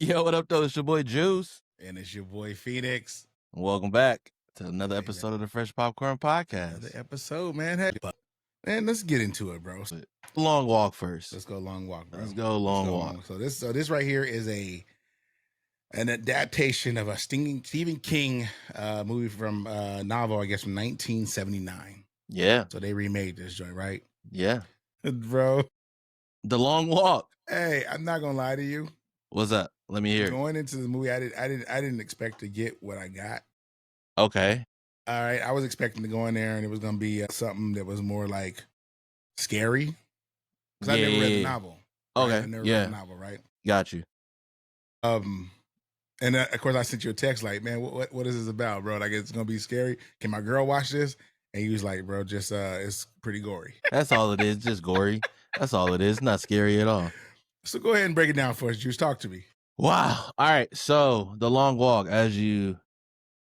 Yo, what up, though? It's your boy Juice. And it's your boy FENiX. Welcome back to another episode of the Fresh Popcorn Podcast. Another episode, man. Hey, man, let's get into it, bro. Long walk first. Let's go long walk, bro. Let's go long walk. So this right here is an adaptation of a Stephen King movie from novel, I guess, from 1979. Yeah. So they remade this joint, right? Yeah. Bro. The Long Walk. Hey, I'm not gonna lie to you. What's up? Let me hear. Going into the movie, I didn't expect to get what I got. Okay. All right, I was expecting to go in there and it was gonna be something that was more like scary. Because I never read the novel. Okay. Right? I never read the novel, right? Got you. And of course I sent you a text like, man, what is this about, bro? Like, it's gonna be scary. Can my girl watch this? And you was like, bro, just it's pretty gory. That's all it is, just gory. That's all it is. Not scary at all. So go ahead and break it down for us, Juice. Talk to me. Wow. All right. So The Long Walk, as you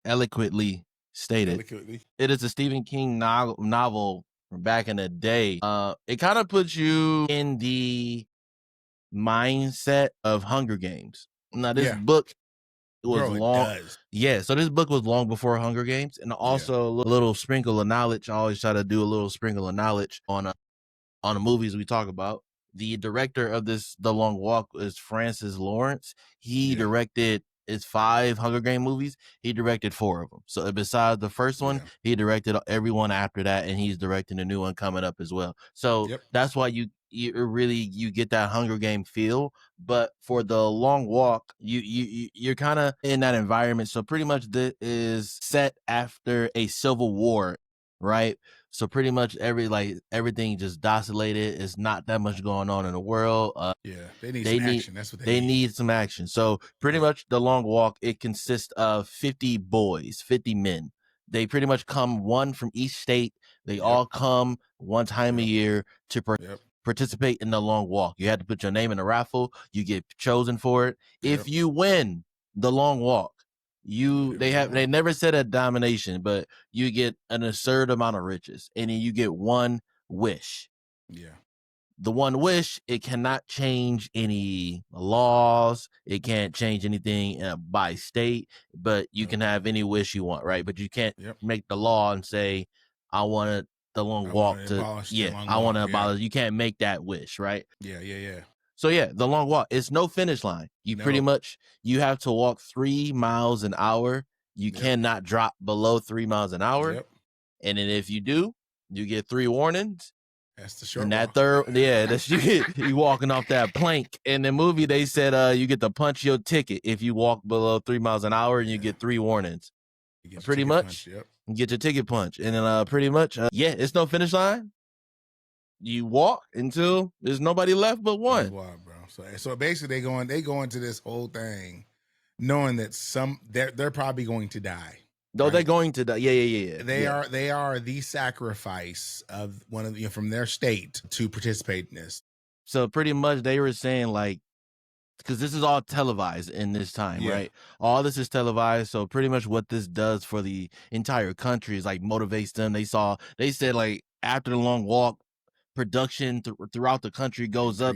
eloquently stated, it is a Stephen King novel from back in the day. It kind of puts you in the mindset of Hunger Games. Now, this book was long. Yeah, so this book was long before Hunger Games, and also a little sprinkle of knowledge. I always try to do a little sprinkle of knowledge on the movies we talk about. The director of The Long Walk is Francis Lawrence. He directed 5 Hunger Game movies. He directed 4 of them. So besides the first one, he directed everyone after that, and he's directing a new one coming up as well. So that's why you get that Hunger Game feel. But for The Long Walk, you're kind of in that environment. So pretty much this is set after a civil war, right? So pretty much everything just docilated. It's not that much going on in the world. They need some action. That's what they need some action. So pretty much The Long Walk, it consists of 50 boys, 50 men. They pretty much come one from each state. They all come one time a year to participate in The Long Walk. You had to put your name in a raffle. You get chosen for it. If you win The Long Walk, they never said a domination, but you get an absurd amount of riches, and then you get one wish. The one wish, it cannot change any laws. It can't change anything by state, but you can have any wish you want, right? But you can't make the law and say, I want the Long Walk to I want to abolish. You can't make that wish, right? So The Long Walk, it's no finish line. Pretty much, you have to walk 3 miles an hour. You cannot drop below 3 miles an hour. And then if you do, you get 3 warnings. That's the short and that walk. third, that's you walking off that plank. In the movie, they said you get to punch your ticket if you walk below 3 miles an hour, and you get 3 warnings. Pretty much, you get your ticket punch. And then pretty much, it's no finish line. You walk until there's nobody left but one. Wow, bro. So basically, they go into this whole thing knowing that they're probably going to die. Though they're going to die. Yeah. They are the sacrifice of one of from their state to participate in this. So pretty much they were saying, like, because this is all televised in this time, right? All this is televised. So pretty much what this does for the entire country is like motivates them. They said like after The Long Walk, production throughout the country goes up,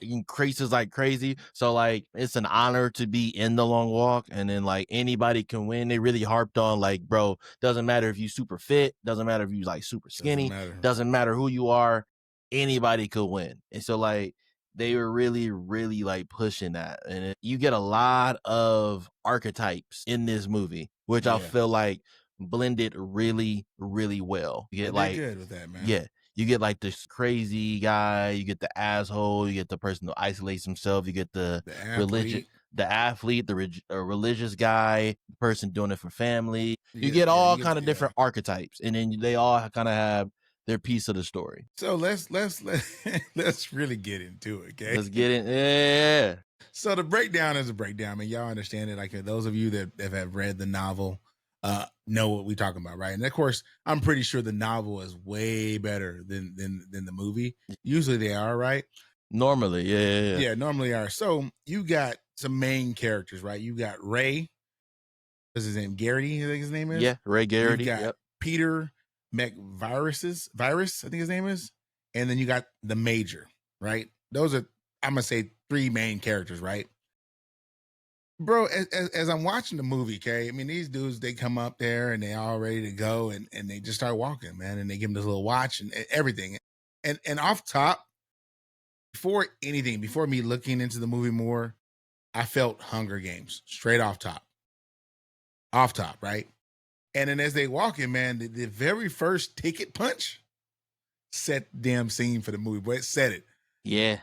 increases like crazy. So like it's an honor to be in The Long Walk, and then like anybody can win. They really harped on like, bro, doesn't matter if you super fit, doesn't matter if you like super skinny, doesn't matter who you are, anybody could win. And so like they were really, really like pushing that, and you get a lot of archetypes in this movie, which I feel like blended really, really well. You get like good with that, man. You get like this crazy guy, you get the asshole, you get the person who isolates himself, you get the athlete, the religious guy, the person doing it for family. You get all kind of different archetypes, and then they all kind of have their piece of the story. So let's really get into it, okay? Let's get in. Yeah. So the breakdown is a breakdown, man. Y'all understand it. Like those of you that have read the novel, know what we're talking about, right? And of course, I'm pretty sure the novel is way better than the movie. Usually they are, right? Normally, yeah. Normally are. So you got some main characters, right? You got Ray. What's his name? Garrity, I think his name is. Yeah, Ray Garrity. You got Peter McVirus, I think his name is. And then you got the Major, right? Those are, I'm gonna say, 3 main characters, right? Bro, as I'm watching the movie, okay, I mean, these dudes, they come up there and they all ready to go and they just start walking, man, and they give him this little watch and everything. And off top, before anything, before me looking into the movie more, I felt Hunger Games straight off top. Off top, right? And then as they walk in, man, the very first ticket punch set the damn scene for the movie, but it set it. Yeah.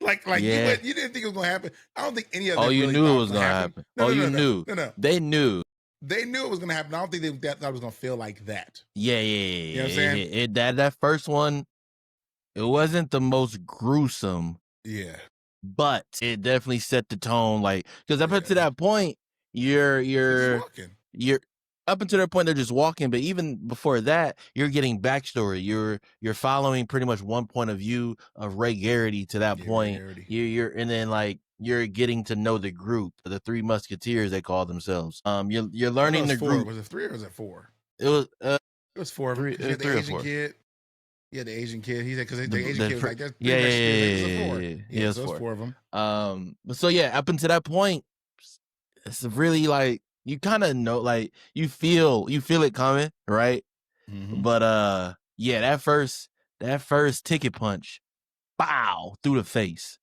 Like Yeah. you didn't think it was gonna happen. I don't think any of Oh, them you really knew thought it was gonna happen. No, you knew. No. They knew. They knew it was gonna happen. I don't think they thought it was gonna feel like that. Yeah. You know what I'm saying? That first one, it wasn't the most gruesome. Yeah. But it definitely set the tone, like, because up until that point, you're up until that point they're just walking, but even before that, you're getting backstory. You're following pretty much one point of view of Ray Garrity to that point. You're and then like you're getting to know the group, the Three Musketeers they call themselves. You're learning the group. Was it 3 or was it 4? It was 4 of them. Three, the or Asian 4. Kid. Yeah, the Asian kid. He said because the Asian kid was like, "That's yeah, so it's 4 of them." But so yeah, up until that point, it's really like you kind of know, like you feel it coming, right? Mm-hmm. But yeah, that first ticket punch, bow, through the face,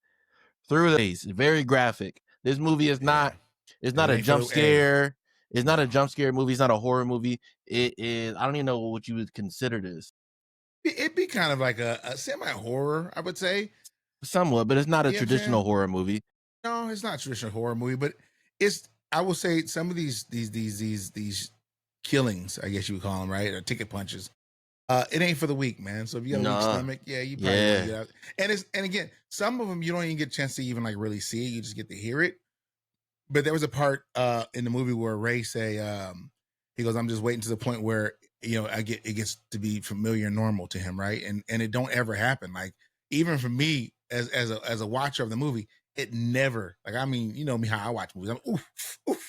very graphic. This movie is not. It's not a jump scare. It's not a jump scare movie. It's not a horror movie. It is. I don't even know what you would consider this. It'd be kind of like a semi-horror, I would say. Somewhat, but it's not a traditional horror movie. No, it's not a traditional horror movie, but it's, I will say, some of these killings, I guess you would call them, right? Or ticket punches. It ain't for the weak, man. So if you got a weak stomach, you probably want to get out. And again, some of them you don't even get a chance to even like really see it. You just get to hear it. But there was a part in the movie where Ray say, he goes, "I'm just waiting to the point where, you know, it gets to be familiar and normal to him, right?" And it don't ever happen. Like, even for me as a watcher of the movie, it never, like, I mean, you know me, how I watch movies. I'm oof.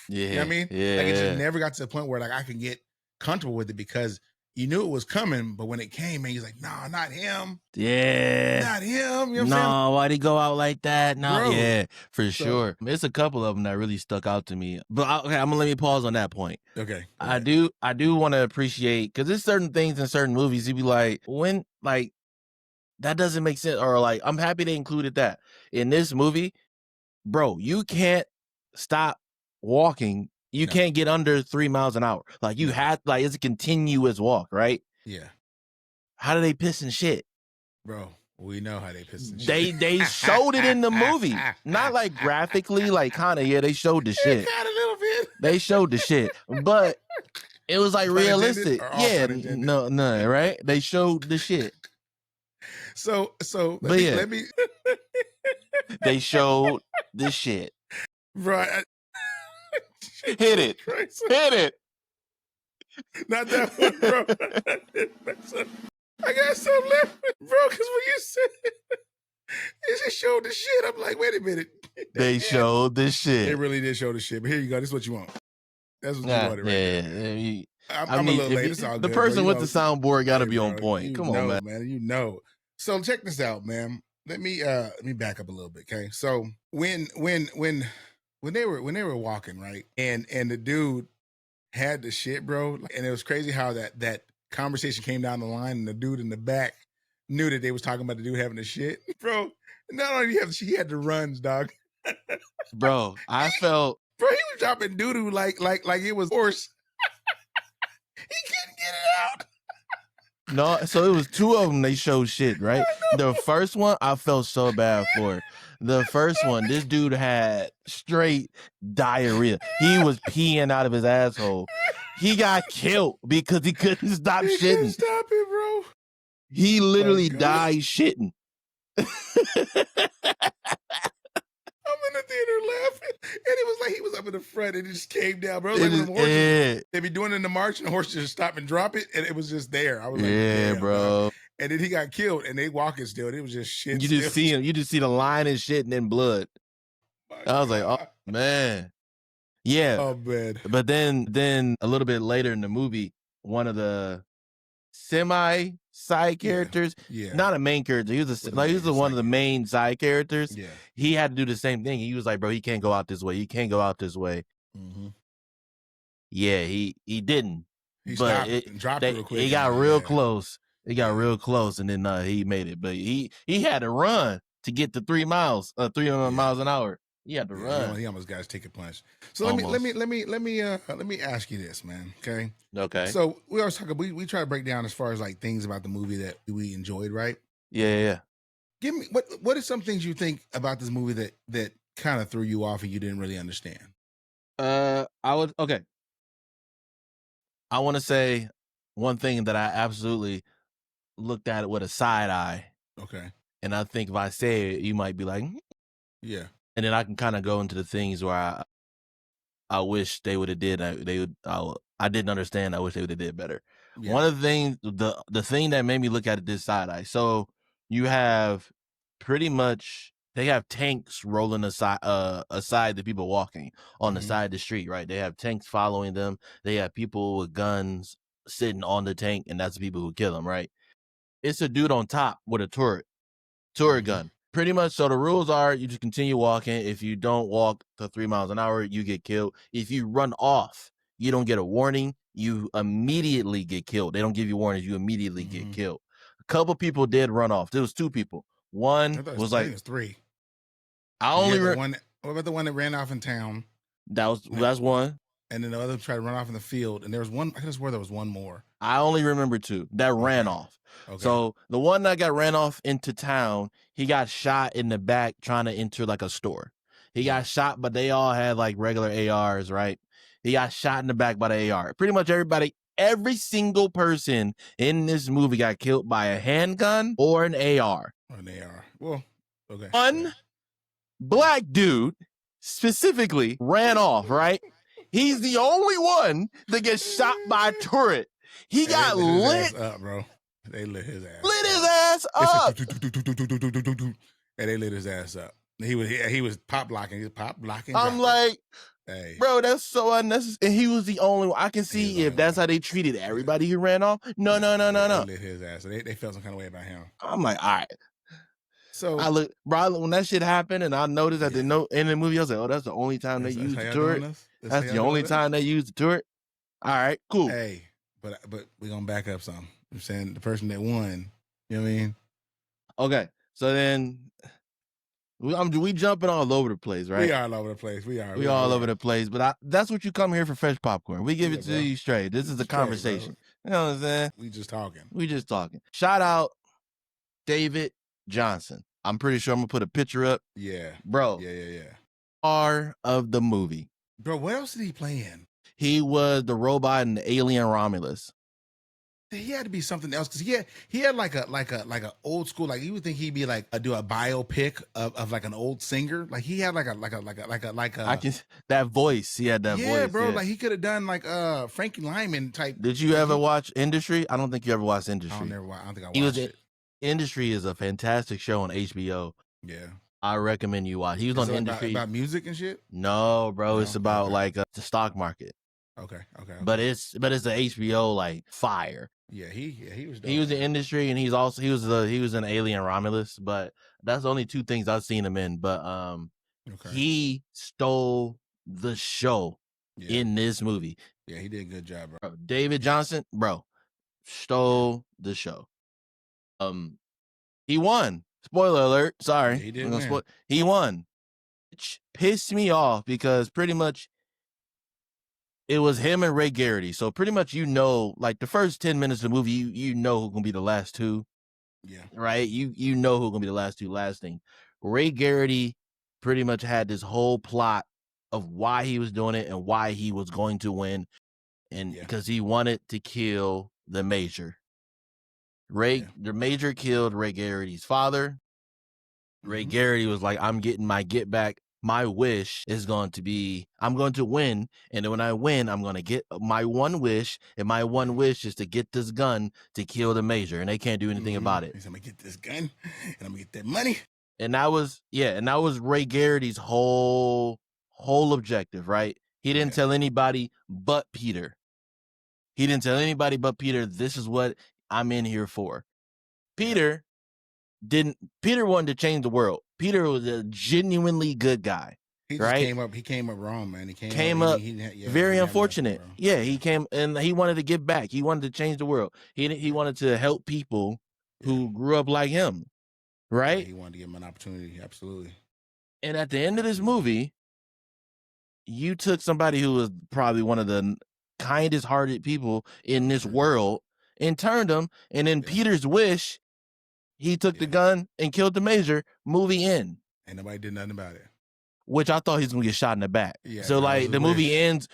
Yeah. You know what I mean? Yeah. Like, it just never got to the point where like I can get comfortable with it because you knew it was coming, but when it came, man, he's like, "No, not him. Yeah. Not him." You know what I'm saying? No, why'd he go out like that? No, Bro. yeah, for sure. It's a couple of them that really stuck out to me. But okay, I'm gonna let me pause on that point. Okay. I do want to appreciate, because there's certain things in certain movies you'd be like, when, like, that doesn't make sense, or like, I'm happy they included that in this movie. Bro, you can't stop walking. You can't get under 3 miles an hour. Like, you had, like, it's a continuous walk, right? Yeah. How do they piss and shit? Bro, we know how they piss and shit. They showed it in the movie. Not like graphically, like kind of, they showed the shit. Kind of a little bit. They showed the shit. But it was like realistic. Yeah, no, right? They showed the shit. So let me They showed the shit. Right. Hit it. Hit it. Not that one, bro. I got something left, bro, because when you said it just showed the shit. I'm like, wait a minute. They showed the shit. They really did show the shit. But here you go. This is what you want. That's what you wanted right there. I'm a little late. It's all good. The person with the soundboard got to be on point. Come on, man. You know. So check this out, man. Let me back up a little bit, okay? So when they were walking, right, and the dude had the shit, bro, and it was crazy how that conversation came down the line, and the dude in the back knew that they was talking about the dude having the shit, bro. Not only did he have the shit, he had the runs, dog. Bro, I felt, bro, he was dropping doo doo like it was horse. He couldn't get it out. No, so it was 2 of them they showed shit, right? The first one, I felt so bad for. The first one, this dude had straight diarrhea. He was peeing out of his asshole. He got killed because he couldn't stop shitting. Couldn't stop it, bro. He literally died shitting. I'm in the theater laughing, and it was like he was up in the front, and it just came down, bro. Like when horses, they be doing it in the march, and the horse just stop and drop it, and it was just there. I was like, damn, bro. And then he got killed, and they walking still. It was just shit. You just see him. You just see the line and shit, and then blood. I was like, oh man, yeah. Oh man. But then a little bit later in the movie, one of the side characters. Yeah. Not a main character. He was one of the main side characters. Yeah. He had to do the same thing. He was like, bro, he can't go out this way. He can't go out this way. Mm-hmm. Yeah, he didn't. He but stopped and dropped it real quick. He got real close. He got real close, and then he made it. But he had to run to get to 3 miles, 300 miles an hour. He had to run. He almost got his ticket punched. So let me ask you this, man. Okay. Okay. So we always talk. We try to break down as far as like things about the movie that we enjoyed, right? Yeah. Give me what are some things you think about this movie that kind of threw you off and you didn't really understand? I want to say one thing that I absolutely looked at it with a side eye. Okay. And I think if I say it, you might be like, yeah. And then I can kind of go into the things where I wish they would have did. I didn't understand. I wish they would have did better. Yeah. One of the things, the thing that made me look at it this side eye. So you have pretty much, they have tanks rolling aside the people walking on the side of the street, right? They have tanks following them. They have people with guns sitting on the tank, and that's the people who kill them, right? It's a dude on top with a turret gun. Pretty much. So the rules are you just continue walking. If you don't walk to 3 miles an hour, you get killed. If you run off, you don't get a warning. You immediately get killed. They don't give you warnings. You immediately get killed. A couple people did run off. There was 2 people. One was like, it was 3. What about the one that ran off in town? That's one. And then the other tried to run off in the field. And there was one. I could swear there was one more. I only remember 2 that ran off. Okay. So the one that got ran off into town, he got shot in the back trying to enter like a store. He got shot, but they all had like regular ARs, right? He got shot in the back by the AR. Pretty much every single person in this movie got killed by a handgun or an AR. An AR. Well, okay. One black dude specifically ran off, right? He's the only one that gets shot by a turret. He got lit up, bro. They lit his ass. Lit his ass up. And they lit his ass up. He was pop blocking. He was pop blocking. I'm like, hey, bro, that's so unnecessary. And he was the only one. I can see if that's how they treated everybody who ran off. No. They lit his ass. They felt some kind of way about him. I'm like, all right. So I look, bro, when that shit happened, and I noticed that in the movie, I was like, oh, that's the only time they used the turret. That's the only time they used the turret. All right, cool. Hey, but we're gonna back up some. I'm saying the person that won, you know what I mean? Okay, so then we jumping all over the place, right? We are all over the place. We all over the place, but that's what you come here for, fresh popcorn. We give it to you straight. This is a conversation. You know what I'm saying? We just talking. Shout out David Johnson. I'm pretty sure I'm gonna put a picture up. Yeah, bro. Yeah. Star of the movie, bro. What else did he play in? He was the robot in the Alien Romulus. He had to be something else because he had like a old school, like you would think he'd be like do a biopic of like an old singer. Like he had like a I can that voice. He had that voice. Yeah, bro. Yeah. Like he could have done like Frankie Lyman type. Did you ever watch Industry? I don't think you ever watched Industry. I don't think I watched it. Industry is a fantastic show on HBO. Yeah. I recommend you watch. He was on Industry about music and shit. No, bro. It's about like the stock market. Okay. But it's the HBO like fire. Yeah, he was dope. He was in Industry, and he was in Alien Romulus, but that's the only 2 things I've seen him in. But he stole the show in this movie. Yeah, he did a good job, bro. David Johnson, bro, stole the show. He won. Spoiler alert. Sorry. Yeah, he did win. He won. Which pissed me off because pretty much it was him and Ray Garrity. So pretty much, like the first 10 minutes of the movie, you know who's going to be the last 2. Yeah. Right? You know who's going to be the last 2 lasting. Ray Garrity pretty much had this whole plot of why he was doing it and why he was going to win. And because he wanted to kill the Major. The Major killed Ray Garrity's father. Ray Garrity was like, I'm getting my get back. My wish is going to be, I'm going to win. And then when I win, I'm going to get my one wish. And my one wish is to get this gun to kill the Major. And they can't do anything about it. He's going to get this gun and I'm going to get that money. And that was Ray Garrity's whole objective, right? He didn't tell anybody but Peter. This is what I'm in here for. Peter Peter wanted to change the world. Peter was a genuinely good guy. He just right? came up wrong, man. He came up very unfortunate. Nothing, He came and he wanted to give back. He wanted to change the world. He wanted to help people who grew up like him, right? Yeah, he wanted to give him an opportunity, absolutely. And at the end of this movie, you took somebody who was probably one of the kindest hearted people in this world and turned him. And in Peter's wish, he took the gun and killed the major. Movie end. And nobody did nothing about it. Which I thought he was gonna get shot in the back. Yeah, so like the movie ends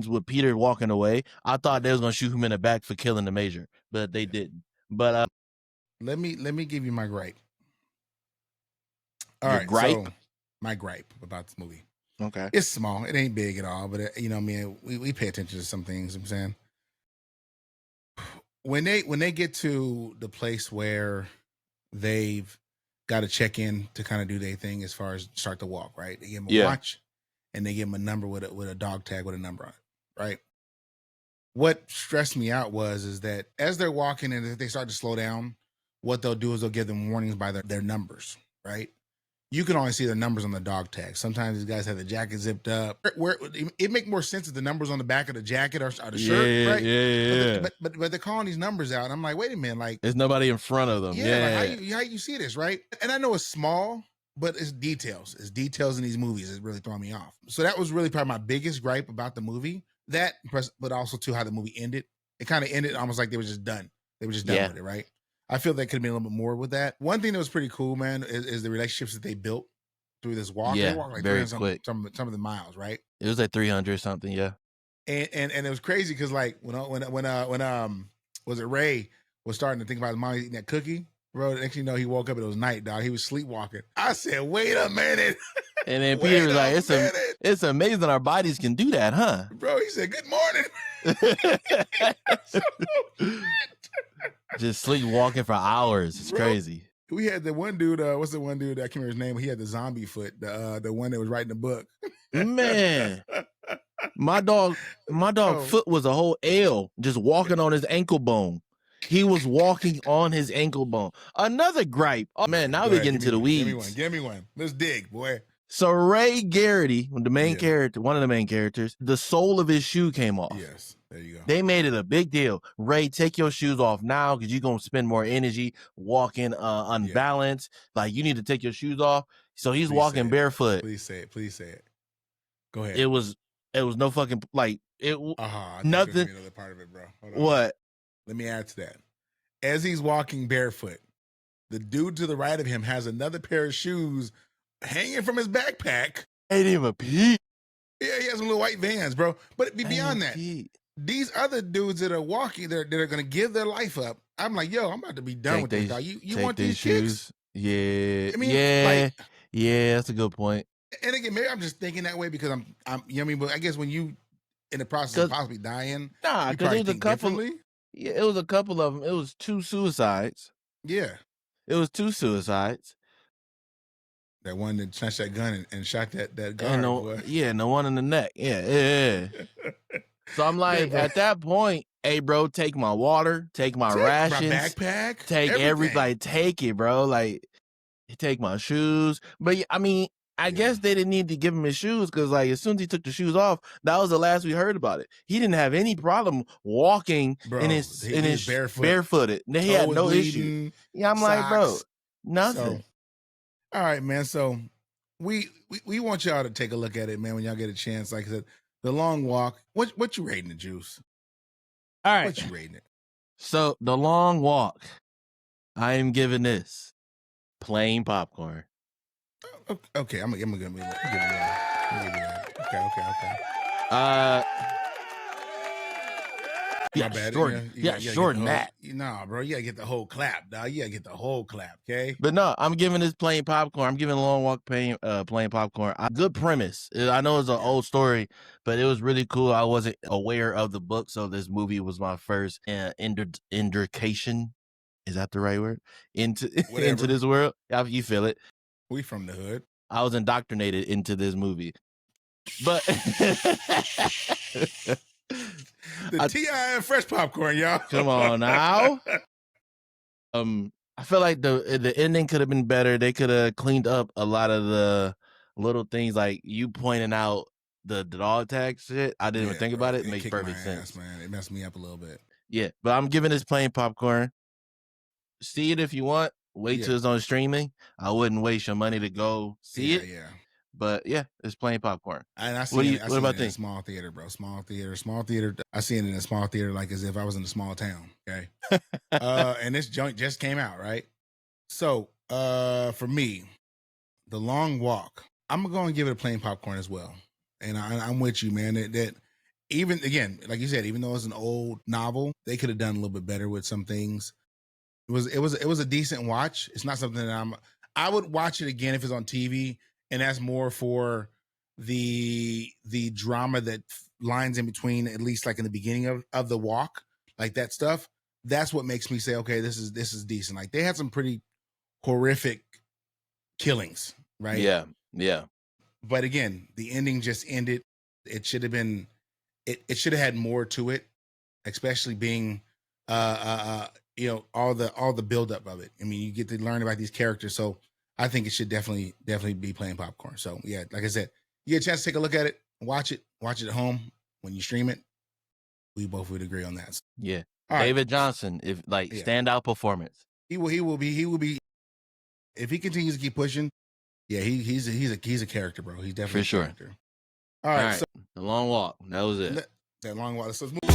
with Peter walking away. I thought they was gonna shoot him in the back for killing the major, but they didn't. But let me give you my gripe. All right, gripe? So my gripe about this movie. Okay. It's small. It ain't big at all, but you know, I mean, we pay attention to some things. I'm saying when they get to the place where they've got to check in to kind of do their thing as far as start to walk, right? They give them a watch and they give them a number with a dog tag with a number on it, right? What stressed me out is that as they're walking and if they start to slow down, what they'll do is they'll give them warnings by their numbers, right? You can only see their numbers on the dog tag. Sometimes these guys have the jacket zipped up. Where it make more sense if the numbers on the back of the jacket or the shirt, right? Yeah. But they're calling these numbers out, and I'm like, wait a minute, like there's nobody in front of them. Yeah. Like, how you see this, right? And I know it's small, but it's details. It's details in these movies is really throwing me off. So that was really probably my biggest gripe about the movie. That, but also too how the movie ended. It kind of ended almost like they were just done. They were just done with it, right? I feel that could have been a little bit more with that. One thing that was pretty cool, man, is the relationships that they built through this walk. Yeah, they walked like very quick. Some of the miles, right? It was like 300 or something, yeah. And it was crazy because like when was it Ray was starting to think about his mom eating that cookie, bro. Next thing you know, he woke up and it was night, dog. He was sleepwalking. I said, wait a minute. And then Peter was like, it's amazing our bodies can do that, huh? Bro, he said, good morning. Just sleepwalking for hours. It's crazy. We had the one dude, what's the one dude, I can't remember his name, he had the zombie foot, the one that was writing the book. Man. My dog foot was a whole L just walking on his ankle bone. He was walking on his ankle bone. Another gripe. Oh man, now we're getting to the weeds. Give me one. Let's dig, boy. So Ray Garrity, the main character, one of the main characters, the sole of his shoe came off. Yes, there you go. They made it a big deal. Ray, take your shoes off now because you're going to spend more energy walking unbalanced. Like, you need to take your shoes off. So he's walking barefoot. Please say it. Go ahead. It was no fucking, like, nothing. Another part of it, bro. Hold on. What? Let me add to that. As he's walking barefoot, the dude to the right of him has another pair of shoes hanging from his backpack. Ain't even a peep. Yeah, he has some little white Vans, bro. But beyond that, these other dudes that are walking, that are going to give their life up, I'm like, yo, I'm about to be done with this, dog. You want these shoes? Yeah. I mean, yeah, that's a good point. And again, maybe I'm just thinking that way because I'm you know what I mean? But I guess when you in the process of possibly dying, because it was a couple. Yeah, it was a couple of them. It was 2 suicides. Yeah. It was 2 suicides. That one that snatched that gun and shot that guard. And the one in the neck. Yeah. So I'm like, at that point, hey, bro, take my water, take my rations, my backpack, take everybody, take it, bro. Like, take my shoes. But I mean, I guess they didn't need to give him his shoes because, like, as soon as he took the shoes off, that was the last we heard about it. He didn't have any problem walking in his barefooted. He had no issue. Yeah, I'm socks, like, bro, nothing. So, all right, man. So we want y'all to take a look at it, man, when y'all get a chance. Like I said, The Long Walk. What you rating it, Juice? All right. What you rating it? So The Long Walk, I am giving this plain popcorn. Okay, I'm gonna give you that. Okay. Yeah, shorten that. Nah, bro, you gotta get the whole clap, dog. You gotta get the whole clap, okay? But no, I'm giving this plain popcorn. I'm giving The Long Walk plain popcorn. Good premise. I know it's an old story, but it was really cool. I wasn't aware of the book, so this movie was my first indication. Is that the right word? Into this world. You feel it. We from the hood. I was indoctrinated into this movie. But The T.I. fresh popcorn, y'all. Come on now. I feel like the ending could have been better. They could have cleaned up a lot of the little things, like you pointing out the dog tag shit. I didn't even think about it. It makes perfect sense, man. It messed me up a little bit. Yeah, but I'm giving this plain popcorn. See it if you want. Wait till it's on streaming. I wouldn't waste your money to go see it. Yeah. But yeah, it's plain popcorn. And I see it in a small theater, bro. Small theater. I see it in a small theater, like as if I was in a small town. Okay. And this joint just came out, right? So, for me, The Long Walk, I'm going to give it a plain popcorn as well. And I'm with you, man. That even, again, like you said, even though it's an old novel, they could have done a little bit better with some things. It was a decent watch. It's not something that I would watch it again if it's on TV, and that's more for the drama that lines in between, at least like in the beginning of the walk, like that stuff. That's what makes me say, okay, this is decent. Like they had some pretty horrific killings, right? Yeah. But again, the ending just ended. It should have been. It should have had more to it, especially being, all the buildup of it. I mean, you get to learn about these characters, so I think it should definitely be playing popcorn. So yeah, like I said, you get a chance to take a look at it, watch it at home when you stream it. We both would agree on that. Yeah, David Johnson, if standout performance, he will be. If he continues to keep pushing, yeah, he's a character, bro. He's definitely for sure. A character. All right, so The Long Walk. That was it. That Long Walk. So let's move.